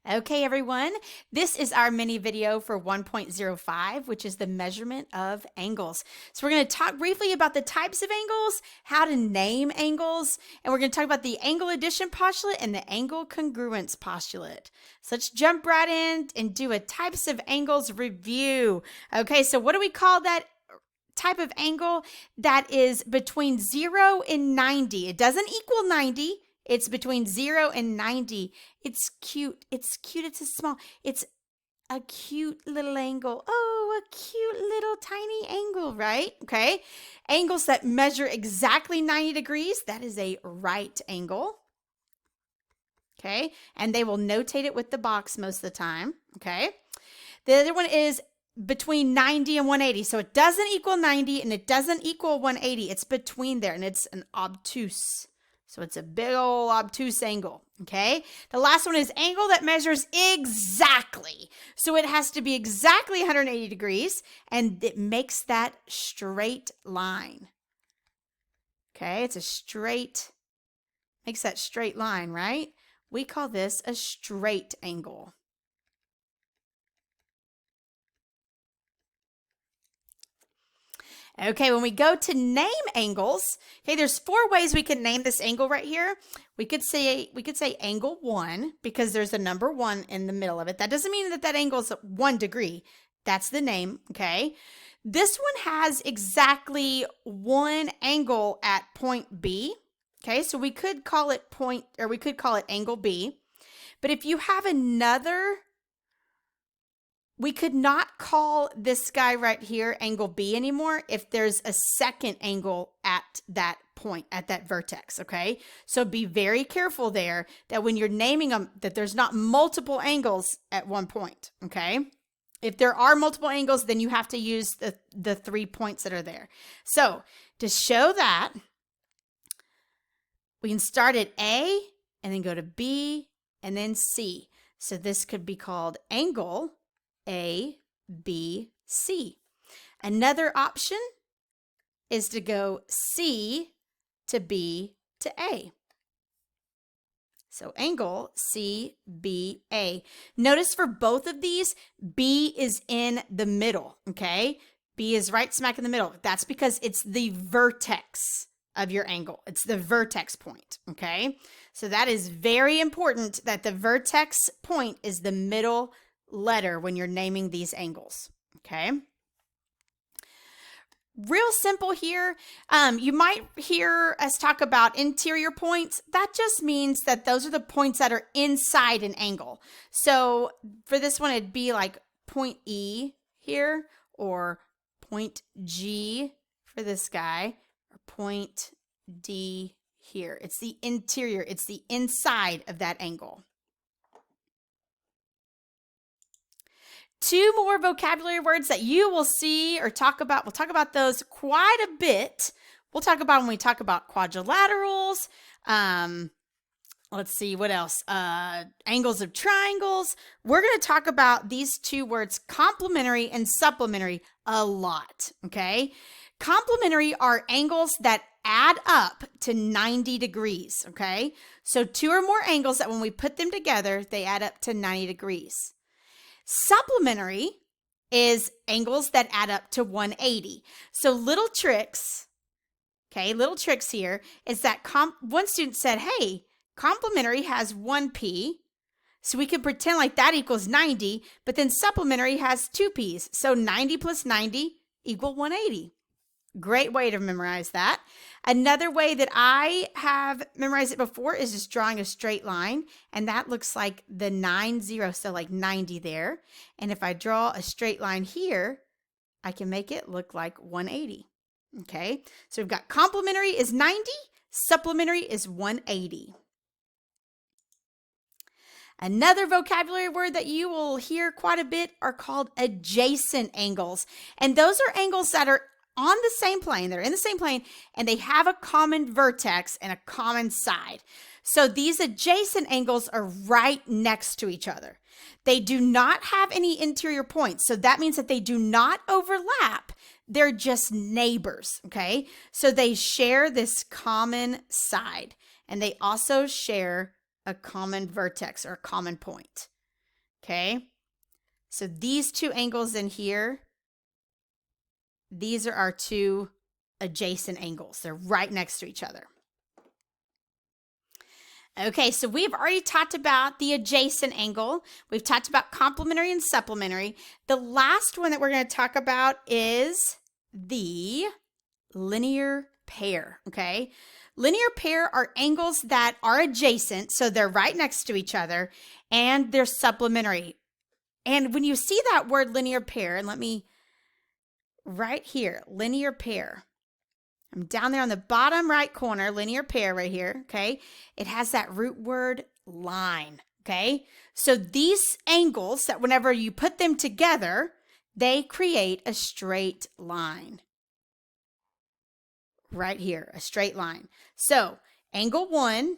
Okay, everyone, this is our mini video for 1.05, which is the measurement of angles. So we're going to talk briefly about the types of angles, how to name angles, and we're going to talk about the angle addition postulate and the angle congruence postulate. So let's jump right in and do a types of angles review. Okay, so what do we call that type of angle? That is between 0 and 90. It doesn't equal 90. It's between 0 and 90. It's cute. It's cute. It's a cute little angle. Oh, a cute little tiny angle, right? Okay. Angles that measure exactly 90 degrees. That is a right angle. Okay. And they will notate it with the box most of the time. Okay. The other one is between 90 and 180. So it doesn't equal 90 and it doesn't equal 180. It's between there and it's an obtuse. So it's a big old obtuse angle, okay? The last one is angle that measures exactly. So it has to be exactly 180 degrees, and it makes that straight line. Okay, it's a straight, makes that straight line, right? We call this a straight angle. Okay, when we go to name angles, okay, there's 4 ways we can name this angle right here. We could say angle 1 because there's a number 1 in the middle of it. That doesn't mean that that angle is 1 degree. That's the name, okay? This one has exactly 1 angle at point B. Okay, so we could call it angle B. But if you have another, we could not call this guy right here angle B anymore if there's a second angle at that point, at that vertex, okay? So be very careful there that when you're naming them, that there's not multiple angles at one point, okay? If there are multiple angles, then you have to use the 3 points that are there. So to show that, we can start at A and then go to B and then C. So this could be called angle A, B, C. Another option is to go C to B to A. So angle C, B, A. Notice for both of these, B is in the middle, okay? B is right smack in the middle. That's because it's the vertex of your angle. It's the vertex point, okay? So that is very important that the vertex point is the middle letter when you're naming these angles, okay? Real simple here. You might hear us talk about interior points. That just means that those are the points that are inside an angle. So for this one, it'd be like point E here, or point G for this guy, or point D here. It's the interior. It's the inside of that angle. 2 more vocabulary words that you will see or talk about. We'll talk about those quite a bit. We'll talk about when we talk about quadrilaterals. Let's see, what else? Angles of triangles. We're going to talk about these 2 words, complementary and supplementary, a lot, okay? Complementary are angles that add up to 90 degrees, okay? So 2 or more angles that when we put them together, they add up to 90 degrees. Supplementary is angles that add up to 180. So little tricks, okay, little tricks here is that one student said, hey, complementary has 1p, so we could pretend like that equals 90, but then supplementary has 2 p's, so 90 plus 90 equal 180. Great way to memorize that. Another way that I have memorized it before is just drawing a straight line, and that looks like the 90, so like 90 there. And if I draw a straight line here, I can make it look like 180. Okay, so we've got complementary is 90, supplementary is 180. Another vocabulary word that you will hear quite a bit are called adjacent angles. And those are angles that are on the same plane. They're in the same plane and they have a common vertex and a common side. So these adjacent angles are right next to each other. They do not have any interior points. So that means that they do not overlap. They're just neighbors, okay? So they share this common side and they also share a common vertex or a common point. Okay. So these two angles in here, these are our two adjacent angles. They're right next to each other. Okay, so we've already talked about the adjacent angle. We've talked about complementary and supplementary. The last one that we're going to talk about is the linear pair, okay? Linear pair are angles that are adjacent, so they're right next to each other, and they're supplementary. And when you see that word linear pair, and let me, right here, linear pair. I'm down there on the bottom right corner, linear pair right here, okay? It has that root word line, okay? So these angles that whenever you put them together, they create a straight line. Right here, a straight line. So angle 1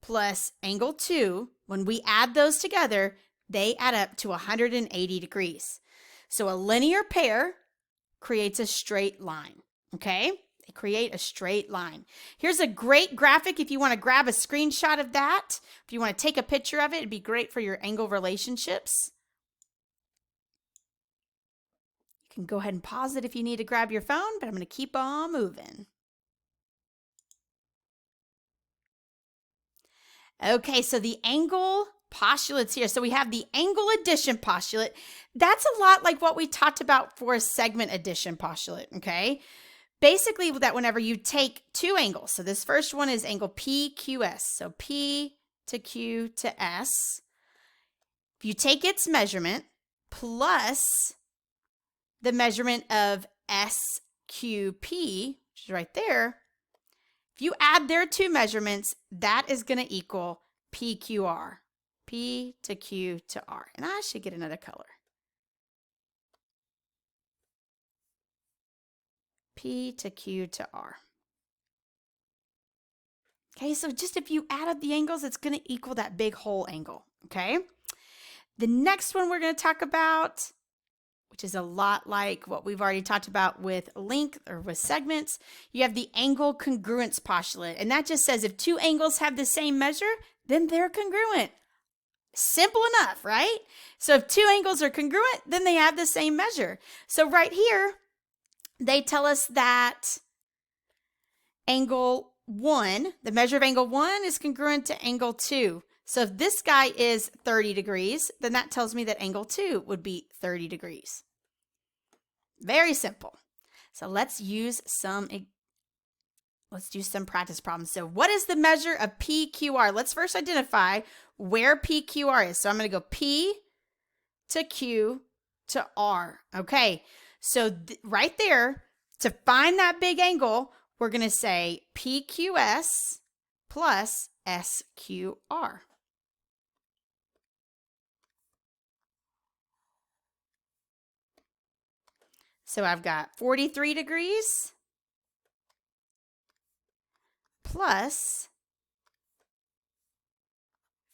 plus angle 2, when we add those together, they add up to 180 degrees. So a linear pair creates a straight line, okay? They create a straight line. Here's a great graphic if you want to grab a screenshot of that. If you want to take a picture of it, it'd be great for your angle relationships. You can go ahead and pause it if you need to grab your phone, but I'm going to keep on moving. Okay, so the angle postulates here. So we have the angle addition postulate. That's a lot like what we talked about for a segment addition postulate, okay? Basically, that whenever you take two angles, so this first one is angle PQS, so P to Q to S. If you take its measurement plus the measurement of SQP, which is right there, if you add their two measurements, that is going to equal PQR, P to Q to R. And I should get another color. P to Q to R. Okay, so just if you add up the angles, it's going to equal that big whole angle, okay? The next one we're going to talk about, which is a lot like what we've already talked about with length or with segments, you have the angle congruence postulate. And that just says if two angles have the same measure, then they're congruent. Simple enough, right? So if two angles are congruent, then they have the same measure. So right here, they tell us that angle 1, the measure of angle 1 is congruent to angle 2. So if this guy is 30 degrees, then that tells me that angle 2 would be 30 degrees. Very simple. So let's do some practice problems. So what is the measure of PQR? Let's first identify where PQR is. So I'm going to go P to Q to R. Okay, so right there, to find that big angle, we're going to say PQS plus SQR. So I've got 43 degrees plus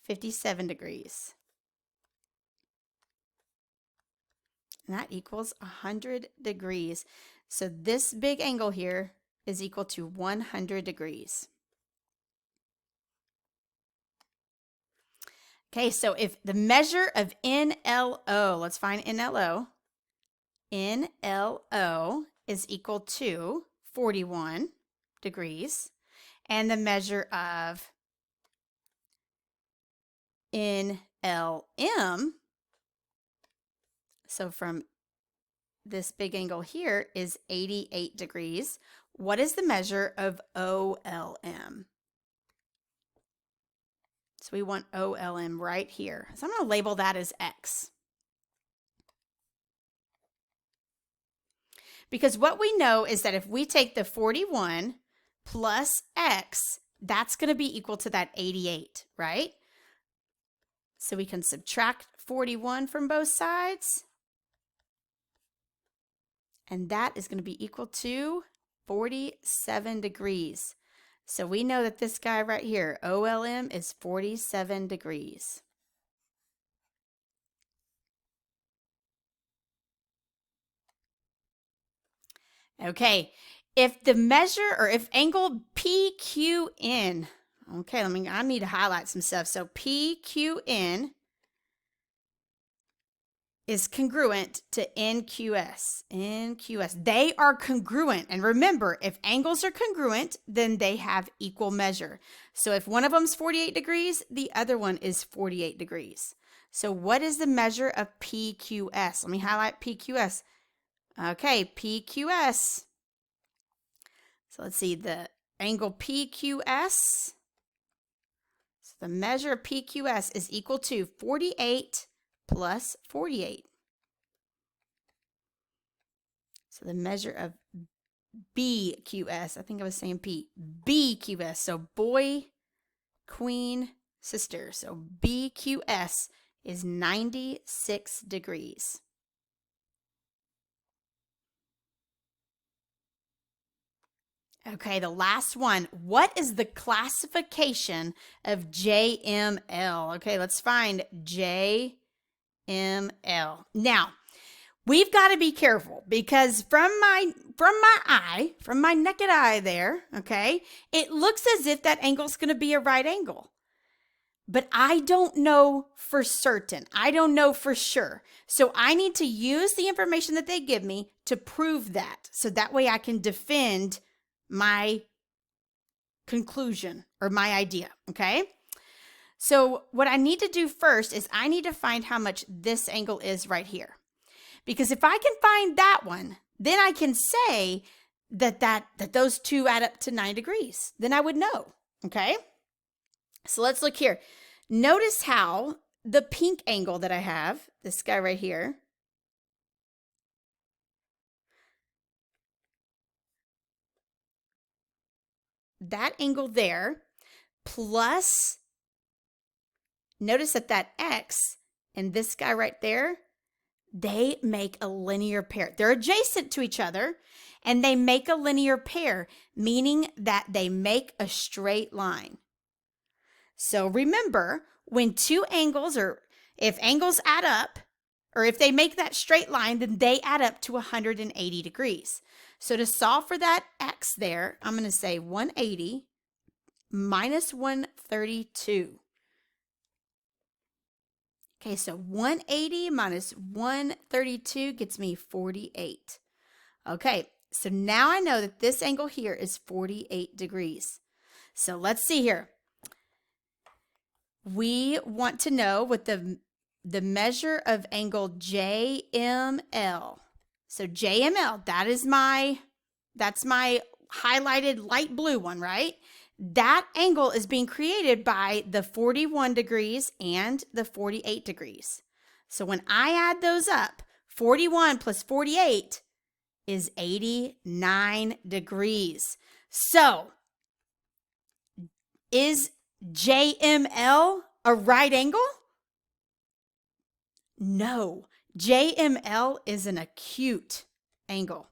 57 degrees. And that equals 100 degrees. So this big angle here is equal to 100 degrees. Okay, so if the measure of NLO, let's find NLO. NLO is equal to 41 degrees. And the measure of NLM, so from this big angle here, is 88 degrees. What is the measure of OLM? So we want OLM right here. So I'm going to label that as X. Because what we know is that if we take the 41 plus X, that's going to be equal to that 88, right? So we can subtract 41 from both sides. And that is going to be equal to 47 degrees. So we know that this guy right here, OLM, is 47 degrees. Okay, if the measure or if angle PQN, okay, I need to highlight some stuff. So PQN is congruent to NQS. NQS. They are congruent. And remember, if angles are congruent, then they have equal measure. So if one of them is 48 degrees, the other one is 48 degrees. So what is the measure of PQS? Let me highlight PQS. Okay, PQS. So let's see, the angle PQS. So the measure of PQS is equal to 48 plus 48. So the measure of BQS, I think I was saying P, BQS, so boy, queen, sister. So BQS is 96 degrees. Okay, the last one. What is the classification of JML? Okay, let's find JML. Now, we've got to be careful because from my naked eye there, okay, it looks as if that angle is going to be a right angle. But I don't know for certain. I don't know for sure. So I need to use the information that they give me to prove that. So that way I can defend my conclusion or my idea, okay? So what I need to do first is I need to find how much this angle is right here. Because if I can find that one, then I can say that those two add up to 9 degrees. Then I would know, okay? So let's look here. Notice how the pink angle that I have, this guy right here, that angle there, plus, notice that X and this guy right there, they make a linear pair. They're adjacent to each other, and they make a linear pair, meaning that they make a straight line. So remember, when two angles, or if angles add up, or if they make that straight line, then they add up to 180 degrees. So to solve for that X there, I'm going to say 180 minus 132. Okay, so 180 minus 132 gets me 48. Okay, so now I know that this angle here is 48 degrees. So let's see here. We want to know what the measure of angle JML. So JML, that's my highlighted light blue one, right? That angle is being created by the 41 degrees and the 48 degrees. So when I add those up, 41 plus 48 is 89 degrees. So is JML a right angle? No, JML is an acute angle.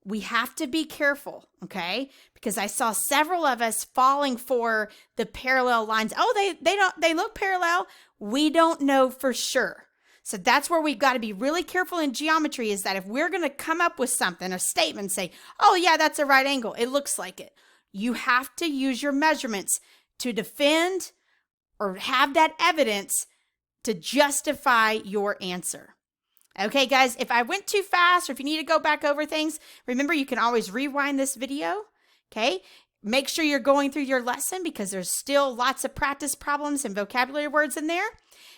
We have to be careful, okay? Because I saw several of us falling for the parallel lines. Oh, they look parallel. We don't know for sure. So that's where we've got to be really careful in geometry, is that if we're going to come up with something, a statement, say, oh yeah, that's a right angle, it looks like it. You have to use your measurements to defend or have that evidence to justify your answer. Okay, guys, if I went too fast or if you need to go back over things, remember you can always rewind this video, okay? Make sure you're going through your lesson because there's still lots of practice problems and vocabulary words in there.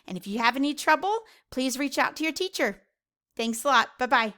And if you have any trouble, please reach out to your teacher. Thanks a lot. Bye-bye.